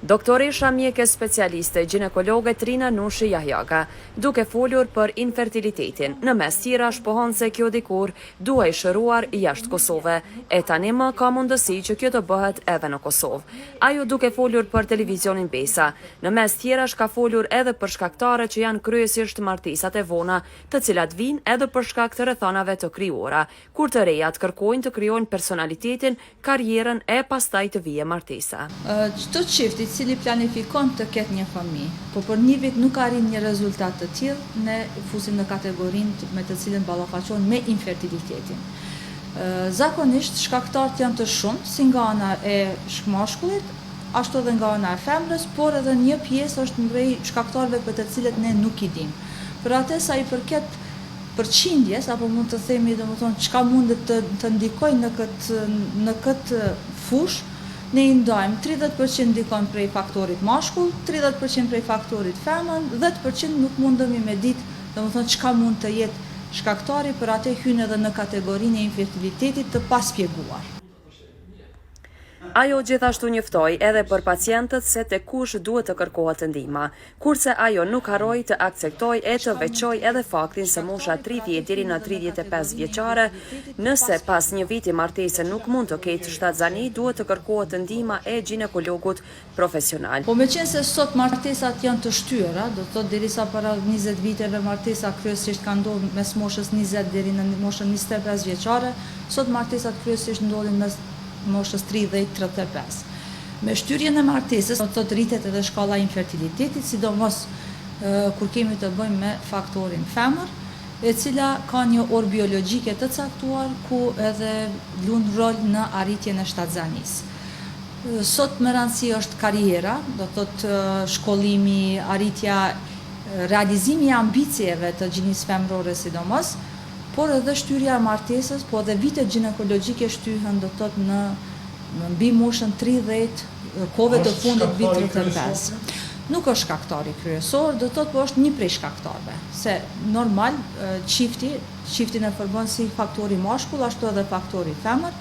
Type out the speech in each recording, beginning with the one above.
Doktoresha mjeke specialiste ginekologe Trina Nushi Jahjaka, duke folur për infertilitetin, në mes tjera shpohon se kjo dikur duhej shëruar jashtë Kosove, e tani më ka mundësi që kjo të bëhet edhe në Kosovë. Ajo duke folur për televizionin Besa, në mes tjera shka folur edhe për shkaktare që janë kryesisht martesat e vona, të cilat vinë edhe për shkak të rrethonave të krijuara, kur të rejat kërkojnë të krijojnë personalitetin, karrierën e pastaj të vije martesa. Çdo çift i cili planifikon të ketë një fëmijë, po për një vit nuk arrin një rezultat të tillë, ne fusim në kategorinë me të cilën ballafaqohen me infertilitetin. Zakonisht shkaktarët janë të shumtë, si nga ana e mashkullit, ashtu edhe nga ana e femrës, por edhe një pjesë është prej shkaktarëve për të cilët ne nuk i dimë. Për atë sa i përket përqindjes, apo mund të themi domethënë çka mundet të ndikojë në këtë fushë, ne i ndajmë 30% ndikon prej faktorit mashkull, 30% prej faktorit femën, 10% nuk mundemi me ditë, domethënë çka mund të jetë shkaktari, për atë hyn edhe në kategorinë e infertilitetit të paspjeguar. Ajo gjithashtu njoftoi edhe për pacientët se te kush duhet të kërkohet ndihma, kurse ajo nuk harroi të akceptojë e të veçojë edhe faktin se mosha 30 deri në 35 vjeçare, nëse pas një viti martese nuk mund të ketë shtatzani, duhet të kërkohet ndihma e ginekologut profesional. Po meqense sot martesat janë të shtyra, do të thotë derisa para 20 viteve martesa kryesisht kanë ndodhur mes moshës 20 deri në moshën 25 vjeçare, sot martesat kryesisht ndodhin mes moshës 30-35. Me shtyrjen e martesës, do të thotë rritet edhe shkalla e infertilitetit, sidomos kur kemi të bëjmë me faktorin femër, e cila ka një orë biologjike të caktuar ku edhe lund rol në arritjen e shtatzanisë. Sot me rëndësi është karriera, do të thotë shkollimi, arritja, realizimi i ambicijeve të gjinisë femrore sidomos, por edhe shtyrja e martesës, po edhe vitet ginekologjike shtyhen do të thotë në mbi moshën 30, kohëve të fundit vit 35. Nuk është shkaktari kryesor, do të thotë po është një prej shkaktarëve, se normal çiftin e përbën si faktori mashkull, ashtu edhe faktori femër,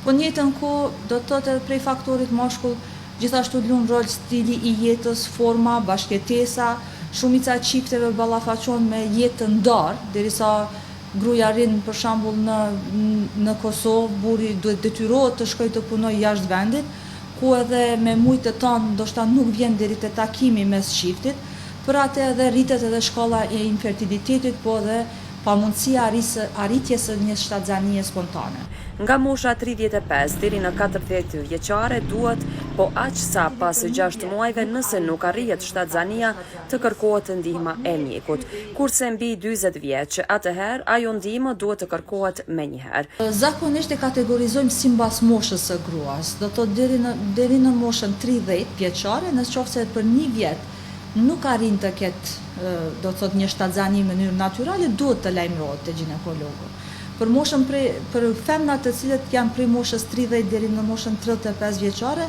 po në njëjtën kohë do të thotë edhe prej faktorit mashkull gjithashtu lun rol stili i jetës, forma, bashkëtesa, shumica e çifteve ballafaqohen me jetë të ndarë, derisa gruaja rrin për shembull në Kosovë, burri duhet detyrohet të shkojë të punojë jashtë vendit, ku edhe me mujtë të tanë ndoshta nuk vjen deri te takimi mes çiftit, për atë edhe rritet edhe shkolla e infertilitetit, po edhe pamundësia arritjes së një shtatzanie spontane. Nga mosha 35 deri në 40 vjeçare duhet, po aq sa pas 6 muajve nëse nuk arrihet shtatzania të kërkohet ndihma e mjekut, kurse mbi 40 vjeç, atëherë ajo ndihmë duhet të kërkohet menjëherë. Zakonisht e kategorizojmë sipas moshës së gruas, do të thotë deri në moshën 30 vjeçare, nëse për një vjet nuk arrin të ketë, do të thotë një shtatzani në mënyrë natyrale, duhet të lajmërohet te ginekologu. Për femnat të cilët janë prej moshës 30 deri në moshën 35 vjeçare,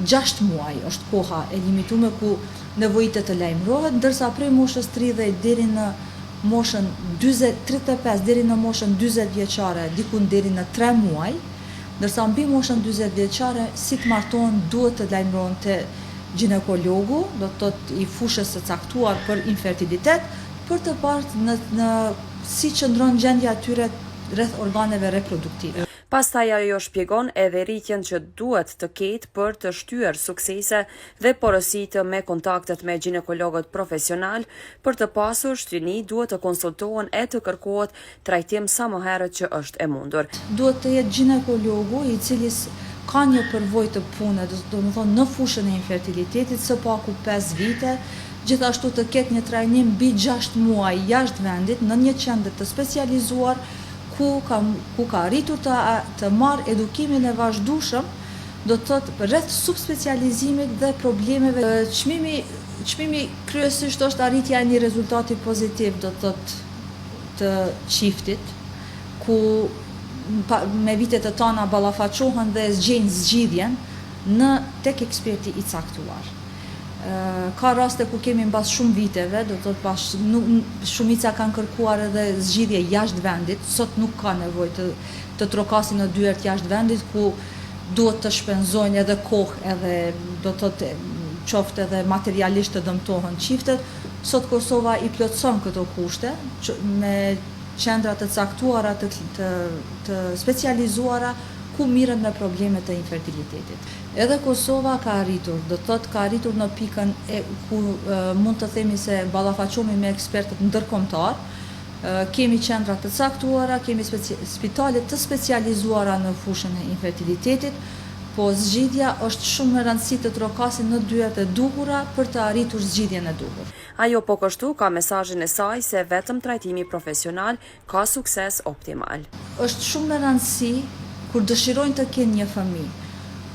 6 muaj është koha e limituar ku nevojitet të lajmërohet, ndërsa prej moshës 30 deri në moshën 35 deri në moshën 40 vjeçare, diku deri në 3 muaj, ndërsa mbi moshën 40 vjeçare, si të martohen duhet të lajmërohen te ginekologu, do të thotë i fushës së caktuar për infertilitet, për të parë në si qëndron gjendja e tyre rreth organeve reproduktive. Pastaj ajo shpjegon edhe rritjen që duhet të ketë për të shtyer suksese dhe porositë me kontaktet me ginekologët profesional, për të pasur shtyni duhet të konsultohen e të kërkohet trajtim sa më herët që është e mundur. Duhet të jetë ginekologu i cili ka një përvojë të punës, domethënë në fushën e infertilitetit së paku 5 vite, gjithashtu të ketë një trajnim mbi 6 muaj jashtë vendit në një qendër të specializuar ku ka arritur të marrë edukimin e vazhdueshëm, do të thotë rreth subspecializimit dhe problemeve. Çmimi kryesisht është arritja e një rezultati pozitiv, do të thotë të çiftit, ku me vitet të tona ballafaqohen dhe zgjejnë zgjidhjen tek eksperti i caktuar. Ka raste ku kemi mbas shumë viteve, do të thotë shumica kanë kërkuar edhe zgjidhje jashtë vendit, sot nuk ka nevojë të trokasin në dyert jashtë vendit, ku duhet të shpenzojnë edhe kohë, edhe do të thotë qoftë edhe materialisht të dëmtohen çiftet. Sot Kosova i plotëson këto kushte me qendra të caktuara të specializuara ku mirën me probleme të infertilitetit. Edhe Kosova ka arritur, do të thotë ka arritur në pikën ku mund të themi se ballafaqohemi me ekspertët ndërkombëtar. Kemi qendra të caktuara, kemi spitale të specializuara në fushën e infertilitetit, po zgjidhja është shumë e rëndësishme të trokasin në dyert e duhura për të arritur zgjidhjen e duhur. Ajo po kështu ka mesazhin e saj se vetëm trajtimi profesional ka sukses optimal. Është shumë e rëndësi kur dëshirojnë të kenë një fëmijë,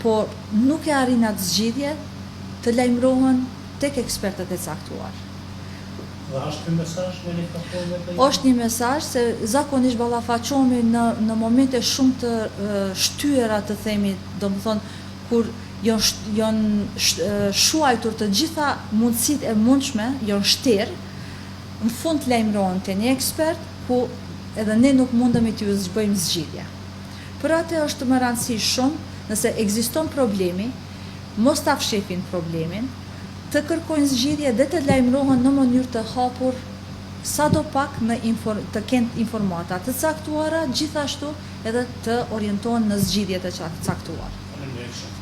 por nuk e arrin atë zgjidhje, të lajmërohen tek ekspertët e caktuar. Dhe është një mesazh me një platformë të Është një mesazh se zakonisht ballafaqohemi në momente shumë të shtyera, të themi, domethënë kur janë shuajtur të gjitha mundësitë e mundshme, janë shterë, në fund lajmërohen te një ekspert ku edhe ne nuk mundemi t'ju bëjmë zgjidhje. Për atë është më rëndësi shumë, nëse ekziston problemi, mos ta fshifin problemin, të kërkojnë zgjidhje dhe të lajmërohen në mënyrë të hapur, sadopak të kenë informata të caktuara, gjithashtu edhe të orientohen në zgjidhjet e caktuara. Faleminderit.